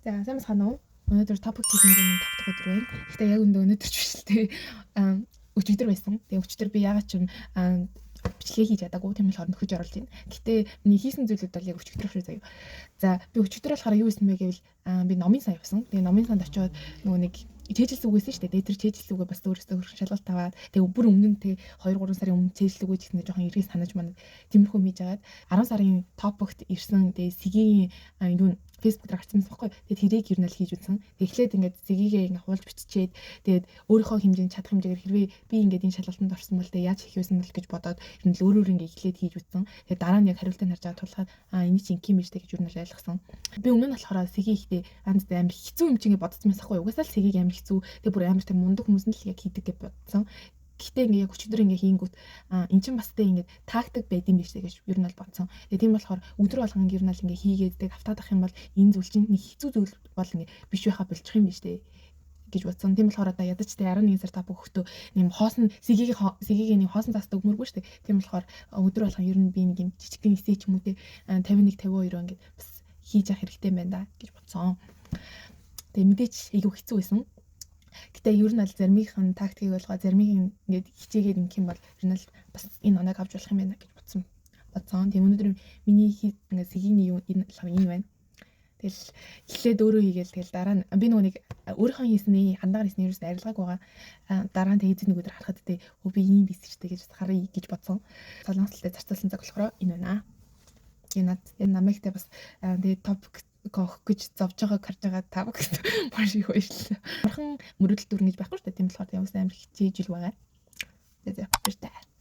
За сайн байна уу? Өнөөдөр топик чиглэлийн нэг тавтах өдөр байна. Гэхдээ яг өнөөдөр ч биш л дээ. Өчигдөр байсан. Тэгээ өчигдөр би ягаад ч юм бичлэгээ хийж ядаагүй тийм болохоор нөхөж оруулж байна. Гэхдээ миний хийсэн зүйлүүд бол яг өчигдөр шүү заяа. За би өчигдөр болохоор юу хийсэн бэ гэвэл би номын сан явсан. Тэгээ номын санд очиод нөгөө нэг чэйжилс үгээсэн шүү дээ. Тэгээ тэр чэйжилс үгээ бас өөрөөсөө хөрх шалгалт аваад тэгээ бүр өмнө нь тэг 2 3 сарын өмнө чэйжилс үгээ гэсэн жоохон эргэж санаж манад тиймэрхүү хийж агаад 10 сарын топогт ирсэн тэгээ сигийн юу Facebook дээр гарсан байхгүй. Тэгээд тэрийг ер нь л хийж үзсэн. Тэгэхээр ингээд зэгийг ингээд хуулж биччихээд тэгээд өөрийнхөө хэмжээнд чадах хэмжээгээр хэрвээ би ингээд энэ шалгалтанд орсон бол тэгээд яаж хийх вэ гэж бодоод ер нь л өөр ингээд эхлээд хийж үзсэн. Тэгээд дараа нь яг хариултыг харж байгаа тулгаад энэ чинь инким биш гэж ер нь л ойлгосон. Би өмнө нь болохоор сэгийг ихтэй амар хэцүү юм чинь бодсон байсан байхгүй. Угаасаа л сэгийг амар хэцүү. Тэгээд бүр амар тэг мундаг хүмүүс нь л яг хийдэг гэж бодсон. Гэхдээ ингээ яг өчигдөр ингээ хийнгүүт эн чинь бас тэ ингээ тактик байд юм биш гэж ер нь бол бодсон. Тэгээ тийм болохоор өдөр болгон ер нь л ингээ хийгээд тэг автаадах юм бол энэ зүйл чинь нэг хэцүү зүйл бол ингээ биш байхаа болчих юм биш тэ гэж бодсон. Тийм болохоор одоо ядаж тэ 11 сар тап өгөхдөө нэм хоосон сэгийг нэг хоосон цаас өгмөргүй шүү дээ. Тийм болохоор өдөр болгон ер нь би нэг юм жижигхэн эсэ ч юм уу тэ 51 52 ингээ бас хийж явах хэрэгтэй байна да гэж бодсон. Тэгээ мэдээч айгүй хэцүү байсан. Гэтэ ер нь аль заримын тактикийг болгоо заримыг ингээд хичээгээд ингэх юм бол ер нь л бас энэ оног авч болох юм байна гэж бодсон. Тийм өнөөдөр миний ингээд сэгийн юу энэ байна. Тэгэл эхлээд өөрөө хийгээл тэгэл дараа нь би нөгөө нэг өөрийнхөө хийсний хандагаар хийсний ерөөс арилгааг байгаа. Дараа нь тэг эзэн нэг өдөр харахад тэ би ийм биш ч гэж харъя гэж бодсон. Солонгослтой зарцуулсан цаг болохоор энэ байна. Энэ намайг тэ бас тэгээ топик гох гэж зовж байгааг харж байгаа та бүхэнд маш их баярлалаа. Бурхан мөрөдөл дүр гэж байхгүй шүү дээ. Тийм болохоор яваас амар хичээж ил байгаа. За баярлалаа.